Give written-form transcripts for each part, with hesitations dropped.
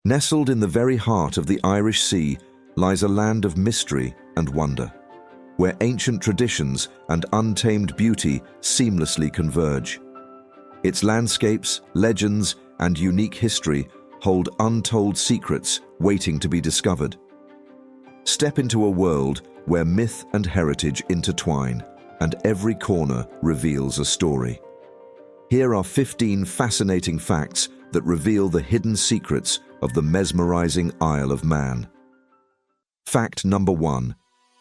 Nestled in the very heart of the Irish Sea lies a land of mystery and wonder, where ancient traditions and untamed beauty seamlessly converge. Its landscapes, legends, and unique history hold untold secrets waiting to be discovered. Step into a world where myth and heritage intertwine, and every corner reveals a story. Here are 15 fascinating facts that reveal the hidden secrets of the mesmerizing Isle of Man. Fact number 1.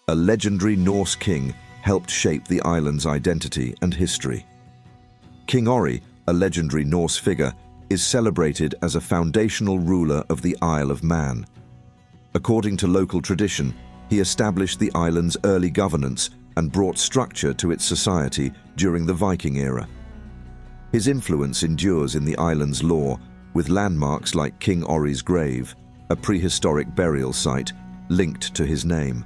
A legendary Norse king helped shape the island's identity and history. King Orri, a legendary Norse figure, is celebrated as a foundational ruler of the Isle of Man. According to local tradition, he established the island's early governance and brought structure to its society during the Viking era. His influence endures in the island's lore, with landmarks like King Orri's grave, a prehistoric burial site, linked to his name.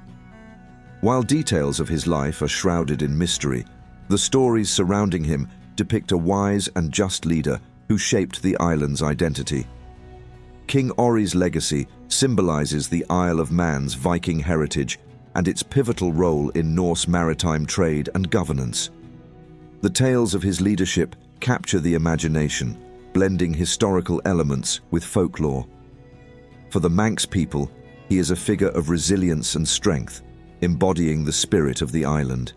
While details of his life are shrouded in mystery, the stories surrounding him depict a wise and just leader who shaped the island's identity. King Orri's legacy symbolizes the Isle of Man's Viking heritage and its pivotal role in Norse maritime trade and governance. The tales of his leadership capture the imagination, blending historical elements with folklore. For the Manx people, he is a figure of resilience and strength, embodying the spirit of the island.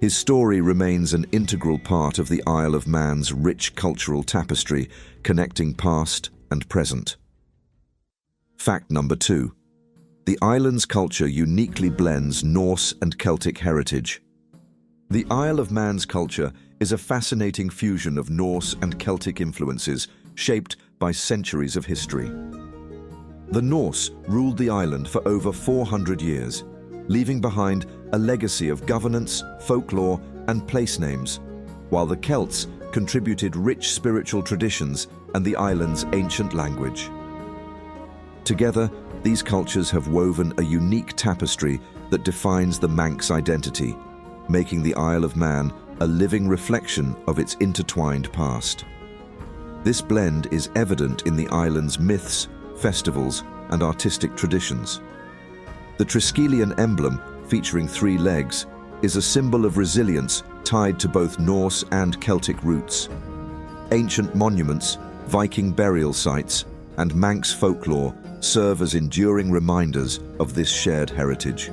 His story remains an integral part of the Isle of Man's rich cultural tapestry, connecting past and present. Fact number 2. The island's culture uniquely blends Norse and Celtic heritage. The Isle of Man's culture is a fascinating fusion of Norse and Celtic influences shaped by centuries of history. The Norse ruled the island for over 400 years, leaving behind a legacy of governance, folklore, and place names, while the Celts contributed rich spiritual traditions and the island's ancient language. Together, these cultures have woven a unique tapestry that defines the Manx identity, making the Isle of Man a living reflection of its intertwined past. This blend is evident in the island's myths, festivals, and artistic traditions. The Triskelion emblem, featuring 3 legs, is a symbol of resilience tied to both Norse and Celtic roots. Ancient monuments, Viking burial sites, and Manx folklore serve as enduring reminders of this shared heritage.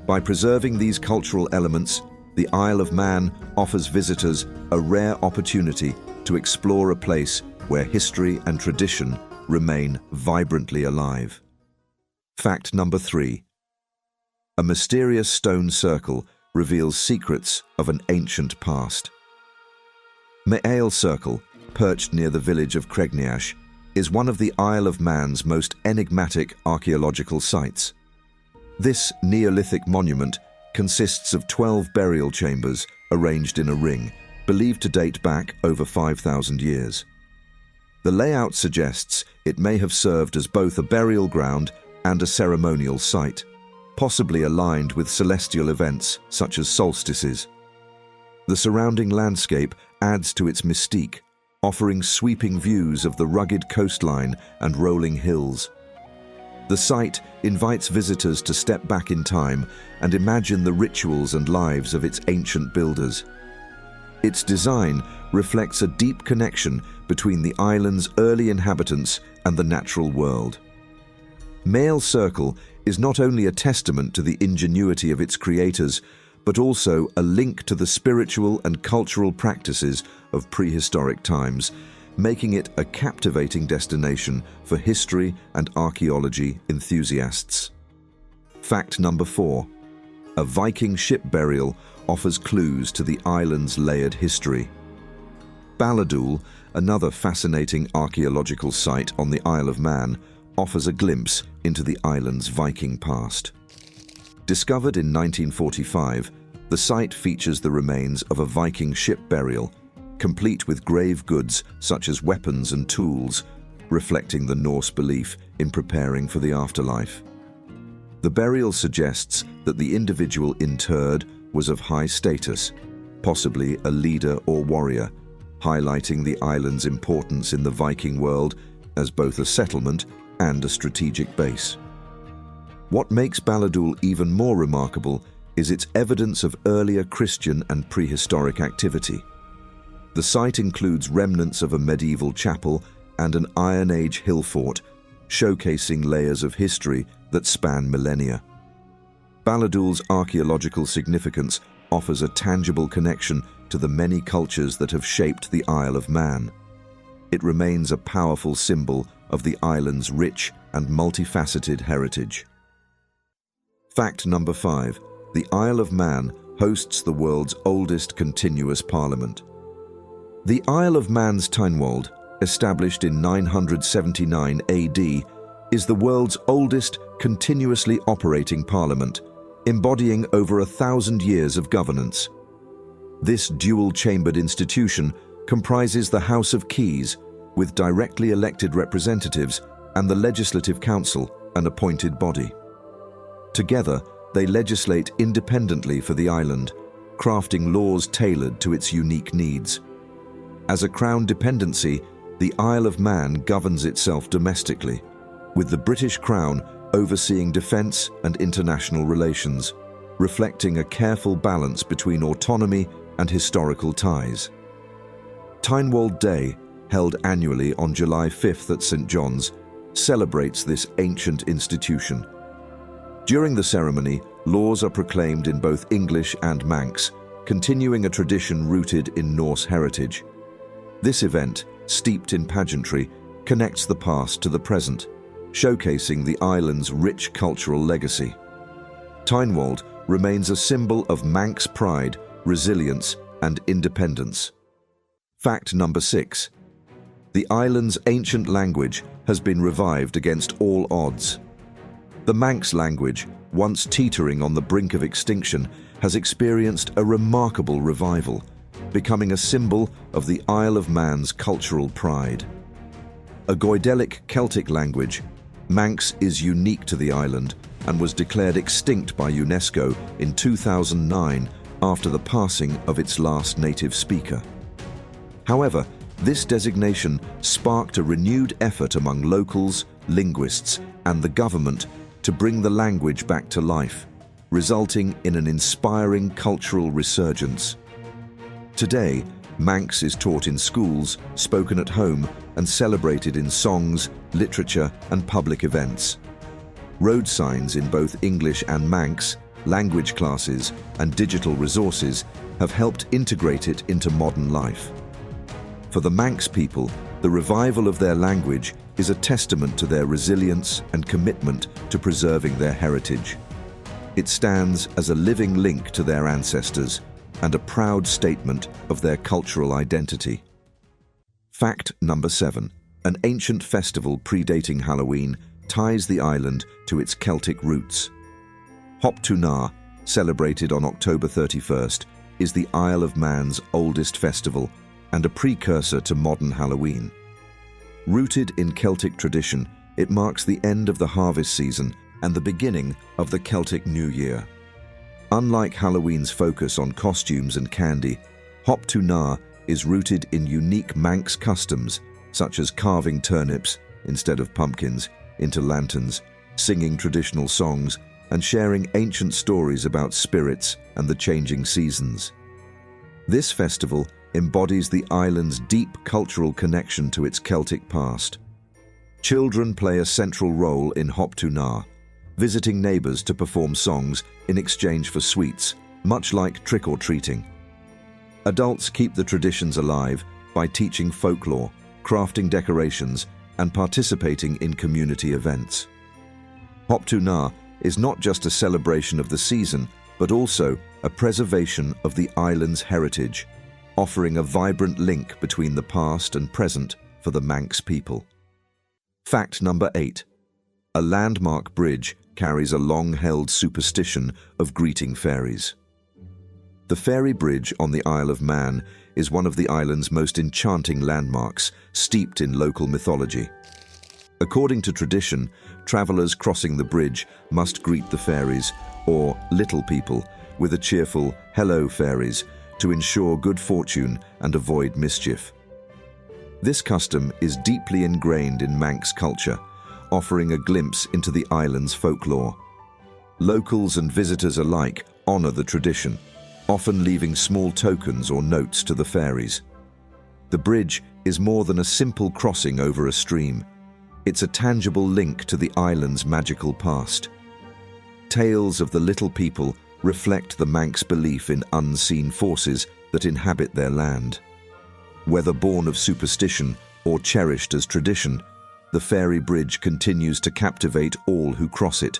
By preserving these cultural elements, the Isle of Man offers visitors a rare opportunity to explore a place where history and tradition remain vibrantly alive. Fact number 3. A mysterious stone circle reveals secrets of an ancient past. Meail Circle, perched near the village of Cregneash, is one of the Isle of Man's most enigmatic archaeological sites. This Neolithic monument consists of 12 burial chambers arranged in a ring, believed to date back over 5,000 years. The layout suggests it may have served as both a burial ground and a ceremonial site, possibly aligned with celestial events such as solstices. The surrounding landscape adds to its mystique, offering sweeping views of the rugged coastline and rolling hills. The site invites visitors to step back in time and imagine the rituals and lives of its ancient builders. Its design reflects a deep connection between the island's early inhabitants and the natural world. Meail Circle is not only a testament to the ingenuity of its creators, but also a link to the spiritual and cultural practices of prehistoric times, making it a captivating destination for history and archaeology enthusiasts. Fact number 4. A Viking ship burial offers clues to the island's layered history. Balladul, another fascinating archaeological site on the Isle of Man, offers a glimpse into the island's Viking past. Discovered in 1945, the site features the remains of a Viking ship burial, complete with grave goods such as weapons and tools, reflecting the Norse belief in preparing for the afterlife. The burial suggests that the individual interred was of high status, possibly a leader or warrior, highlighting the island's importance in the Viking world as both a settlement and a strategic base. What makes Balladul even more remarkable is its evidence of earlier Christian and prehistoric activity. The site includes remnants of a medieval chapel and an Iron Age hill fort, showcasing layers of history that span millennia. Balladul's archaeological significance offers a tangible connection to the many cultures that have shaped the Isle of Man. It remains a powerful symbol of the island's rich and multifaceted heritage. Fact number 5. The Isle of Man hosts the world's oldest continuous parliament. The Isle of Man's Tynwald, established in 979 AD, is the world's oldest continuously operating parliament, embodying over 1,000 years of governance. This dual-chambered institution comprises the House of Keys, with directly elected representatives, and the Legislative Council, an appointed body. Together, they legislate independently for the island, crafting laws tailored to its unique needs. As a crown dependency, the Isle of Man governs itself domestically, with the British Crown overseeing defence and international relations, reflecting a careful balance between autonomy and historical ties. Tynwald Day, held annually on July 5th at St. John's, celebrates this ancient institution. During the ceremony, laws are proclaimed in both English and Manx, continuing a tradition rooted in Norse heritage. This event, steeped in pageantry, connects the past to the present, showcasing the island's rich cultural legacy. Tynwald remains a symbol of Manx pride, resilience, and independence. Fact number 6. The island's ancient language has been revived against all odds. The Manx language, once teetering on the brink of extinction, has experienced a remarkable revival, becoming a symbol of the Isle of Man's cultural pride. A Goidelic Celtic language, Manx is unique to the island and was declared extinct by UNESCO in 2009 after the passing of its last native speaker. However, this designation sparked a renewed effort among locals, linguists, and the government to bring the language back to life, resulting in an inspiring cultural resurgence. Today, Manx is taught in schools, spoken at home, and celebrated in songs, literature, and public events. Road signs in both English and Manx, language classes, and digital resources have helped integrate it into modern life. For the Manx people, the revival of their language is a testament to their resilience and commitment to preserving their heritage. It stands as a living link to their ancestors and a proud statement of their cultural identity. Fact number 7. An ancient festival predating Halloween ties the island to its Celtic roots. Hop-tu-Naa, celebrated on October 31st, is the Isle of Man's oldest festival and a precursor to modern Halloween. Rooted in Celtic tradition, it marks the end of the harvest season and the beginning of the Celtic New Year. Unlike Halloween's focus on costumes and candy, Hop-tu-Naa is rooted in unique Manx customs, such as carving turnips, instead of pumpkins, into lanterns, singing traditional songs, and sharing ancient stories about spirits and the changing seasons. This festival embodies the island's deep cultural connection to its Celtic past. Children play a central role in Hop-tu-Naa, visiting neighbors to perform songs in exchange for sweets, much like trick-or-treating. Adults keep the traditions alive by teaching folklore, crafting decorations, and participating in community events. Hop-tu-Naa is not just a celebration of the season, but also a preservation of the island's heritage, offering a vibrant link between the past and present for the Manx people. Fact number 8. A landmark bridge carries a long-held superstition of greeting fairies. The fairy bridge on the Isle of Man is one of the island's most enchanting landmarks, steeped in local mythology. According to tradition, travelers crossing the bridge must greet the fairies, or little people, with a cheerful "Hello, fairies," to ensure good fortune and avoid mischief. This custom is deeply ingrained in Manx culture, offering a glimpse into the island's folklore. Locals and visitors alike honor the tradition, often leaving small tokens or notes to the fairies. The bridge is more than a simple crossing over a stream. It's a tangible link to the island's magical past. Tales of the little people reflect the Manx belief in unseen forces that inhabit their land. Whether born of superstition or cherished as tradition, the fairy bridge continues to captivate all who cross it,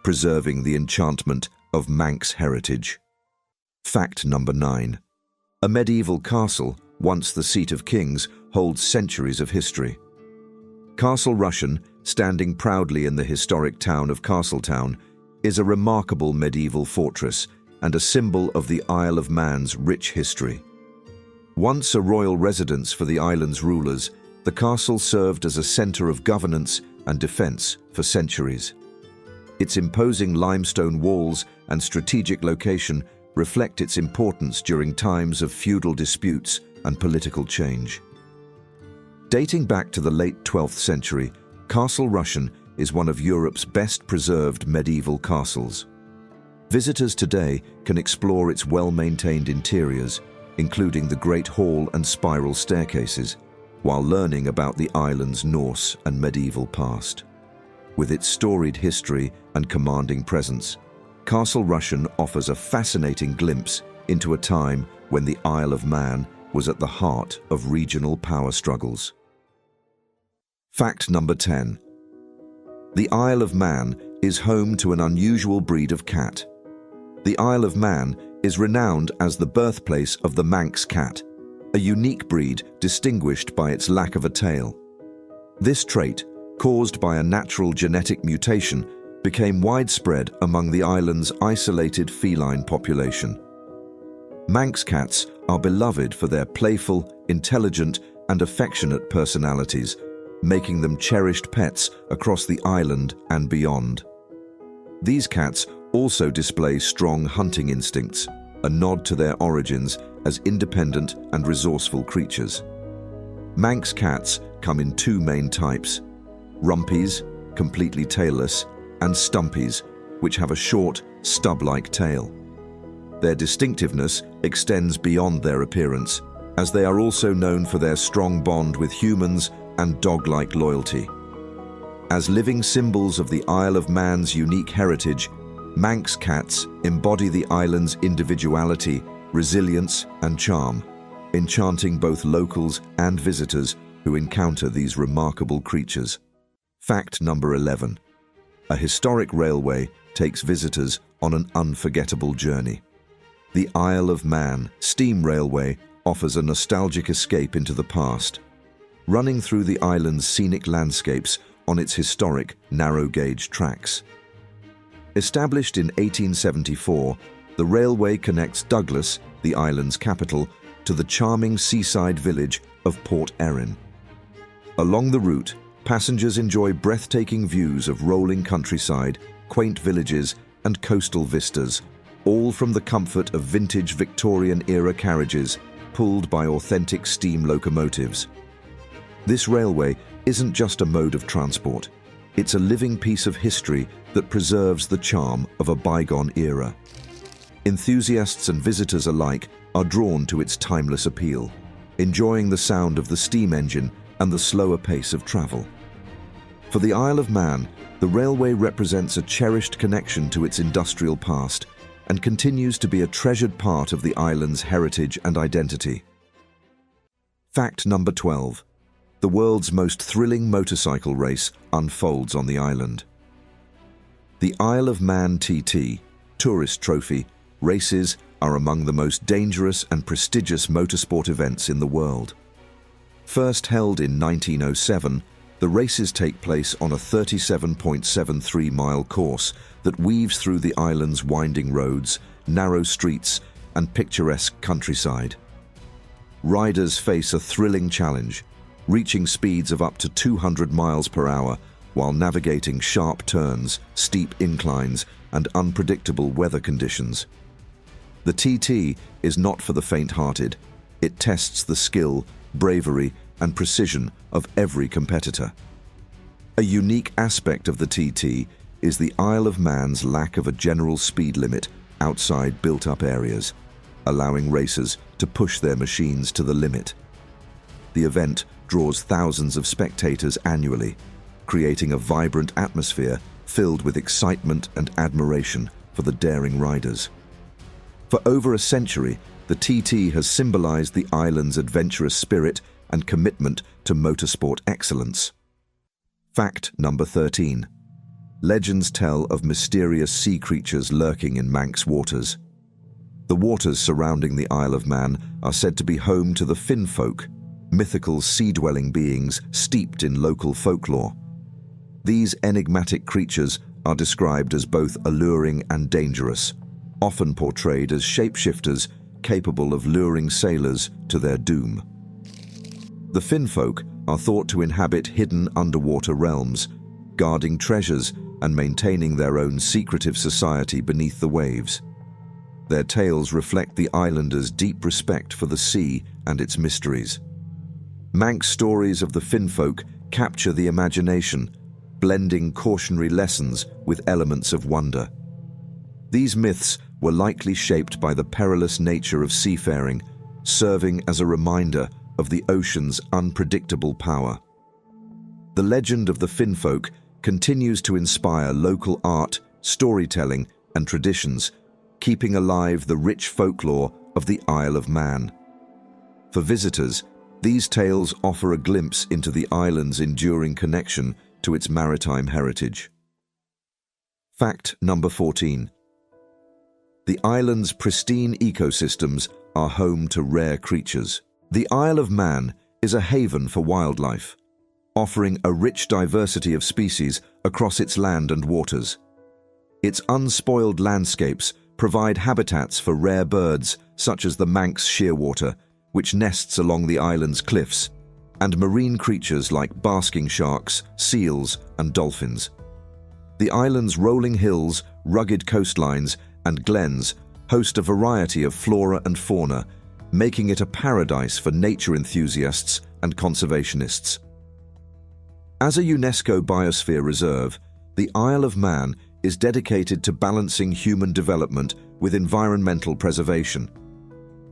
preserving the enchantment of Manx heritage. Fact number 9. A medieval castle, once the seat of kings, holds centuries of history. Castle Rushen, standing proudly in the historic town of Castletown, is a remarkable medieval fortress and a symbol of the Isle of Man's rich history. Once a royal residence for the island's rulers, the castle served as a center of governance and defense for centuries. Its imposing limestone walls and strategic location reflect its importance during times of feudal disputes and political change. Dating back to the late 12th century, Castle Rushen is one of Europe's best preserved medieval castles. Visitors today can explore its well-maintained interiors, including the Great Hall and spiral staircases, while learning about the island's Norse and medieval past. With its storied history and commanding presence, Castle Rushen offers a fascinating glimpse into a time when the Isle of Man was at the heart of regional power struggles. Fact number 10. The Isle of Man is home to an unusual breed of cat. The Isle of Man is renowned as the birthplace of the Manx cat, a unique breed distinguished by its lack of a tail. This trait, caused by a natural genetic mutation, became widespread among the island's isolated feline population. Manx cats are beloved for their playful, intelligent, and affectionate personalities, making them cherished pets across the island and beyond. These cats also display strong hunting instincts, a nod to their origins as independent and resourceful creatures. Manx cats come in two main types: rumpies, completely tailless, and stumpies, which have a short, stub-like tail. Their distinctiveness extends beyond their appearance, as they are also known for their strong bond with humans and dog-like loyalty. As living symbols of the Isle of Man's unique heritage, Manx cats embody the island's individuality, resilience, and charm, enchanting both locals and visitors who encounter these remarkable creatures. Fact number 11. A historic railway takes visitors on an unforgettable journey. The Isle of Man Steam Railway offers a nostalgic escape into the past, running through the island's scenic landscapes on its historic narrow-gauge tracks. Established in 1874, the railway connects Douglas, the island's capital, to the charming seaside village of Port Erin. Along the route, passengers enjoy breathtaking views of rolling countryside, quaint villages, and coastal vistas, all from the comfort of vintage Victorian-era carriages pulled by authentic steam locomotives. This railway isn't just a mode of transport. It's a living piece of history that preserves the charm of a bygone era. Enthusiasts and visitors alike are drawn to its timeless appeal, enjoying the sound of the steam engine and the slower pace of travel. For the Isle of Man, the railway represents a cherished connection to its industrial past and continues to be a treasured part of the island's heritage and identity. Fact number 12. The world's most thrilling motorcycle race unfolds on the island. The Isle of Man TT, Tourist Trophy, races are among the most dangerous and prestigious motorsport events in the world. First held in 1907, the races take place on a 37.73-mile course that weaves through the island's winding roads, narrow streets, and picturesque countryside. Riders face a thrilling challenge, reaching speeds of up to 200 miles per hour while navigating sharp turns, steep inclines, and unpredictable weather conditions. The TT is not for the faint-hearted. It tests the skill, bravery, and precision of every competitor. A unique aspect of the TT is the Isle of Man's lack of a general speed limit outside built-up areas, allowing racers to push their machines to the limit. The event draws thousands of spectators annually, creating a vibrant atmosphere filled with excitement and admiration for the daring riders. For over a century, the TT has symbolized the island's adventurous spirit and commitment to motorsport excellence. Fact number 13. Legends tell of mysterious sea creatures lurking in Manx waters. The waters surrounding the Isle of Man are said to be home to the Finfolk, mythical sea-dwelling beings steeped in local folklore. These enigmatic creatures are described as both alluring and dangerous, often portrayed as shapeshifters capable of luring sailors to their doom. The Finfolk are thought to inhabit hidden underwater realms, guarding treasures and maintaining their own secretive society beneath the waves. Their tales reflect the islanders' deep respect for the sea and its mysteries. Manx stories of the Finfolk capture the imagination, blending cautionary lessons with elements of wonder. These myths were likely shaped by the perilous nature of seafaring, serving as a reminder of the ocean's unpredictable power. The legend of the Finfolk continues to inspire local art, storytelling, and traditions, keeping alive the rich folklore of the Isle of Man. For visitors, these tales offer a glimpse into the island's enduring connection to its maritime heritage. Fact number 14. The island's pristine ecosystems are home to rare creatures. The Isle of Man is a haven for wildlife, offering a rich diversity of species across its land and waters. Its unspoiled landscapes provide habitats for rare birds such as the Manx shearwater, which nests along the island's cliffs, and marine creatures like basking sharks, seals, and dolphins. The island's rolling hills, rugged coastlines, and glens host a variety of flora and fauna, making it a paradise for nature enthusiasts and conservationists. As a UNESCO Biosphere Reserve, the Isle of Man is dedicated to balancing human development with environmental preservation.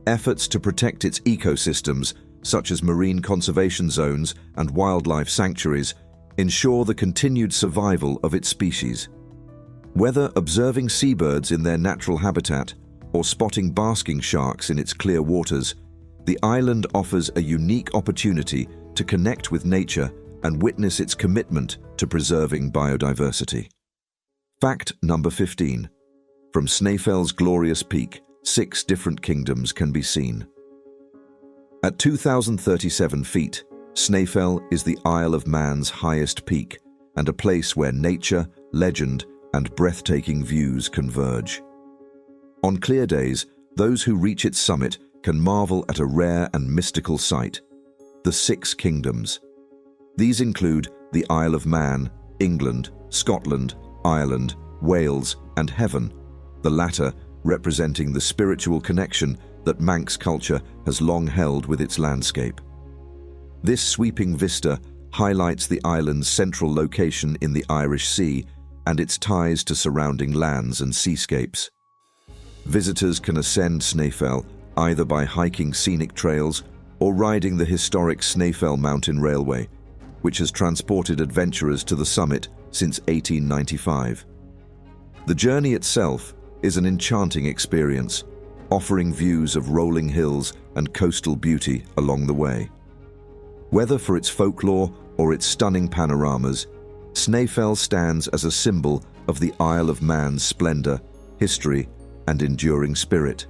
Efforts to protect its ecosystems, such as marine conservation zones and wildlife sanctuaries, ensure the continued survival of its species. Whether observing seabirds in their natural habitat or spotting basking sharks in its clear waters, the island offers a unique opportunity to connect with nature and witness its commitment to preserving biodiversity. Fact number 15. From Snaefell's glorious peak, 6 different kingdoms can be seen. At 2,037 feet, Snaefell is the Isle of Man's highest peak and a place where nature, legend, and breathtaking views converge. On clear days, those who reach its summit can marvel at a rare and mystical sight: the 6 kingdoms. These include the Isle of Man, England, Scotland, Ireland, Wales, and Heaven, the latter representing the spiritual connection that Manx culture has long held with its landscape. This sweeping vista highlights the island's central location in the Irish Sea and its ties to surrounding lands and seascapes. Visitors can ascend Snaefell either by hiking scenic trails or riding the historic Snaefell Mountain Railway, which has transported adventurers to the summit since 1895. The journey itself is an enchanting experience, offering views of rolling hills and coastal beauty along the way. Whether for its folklore or its stunning panoramas, Snaefell stands as a symbol of the Isle of Man's splendor, history, and enduring spirit.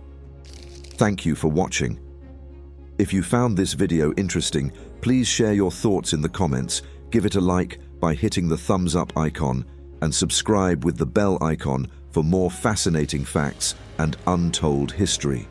Thank you for watching. If you found this video interesting, please share your thoughts in the comments, give it a like by hitting the thumbs up icon, and subscribe with the bell icon for more fascinating facts and untold history.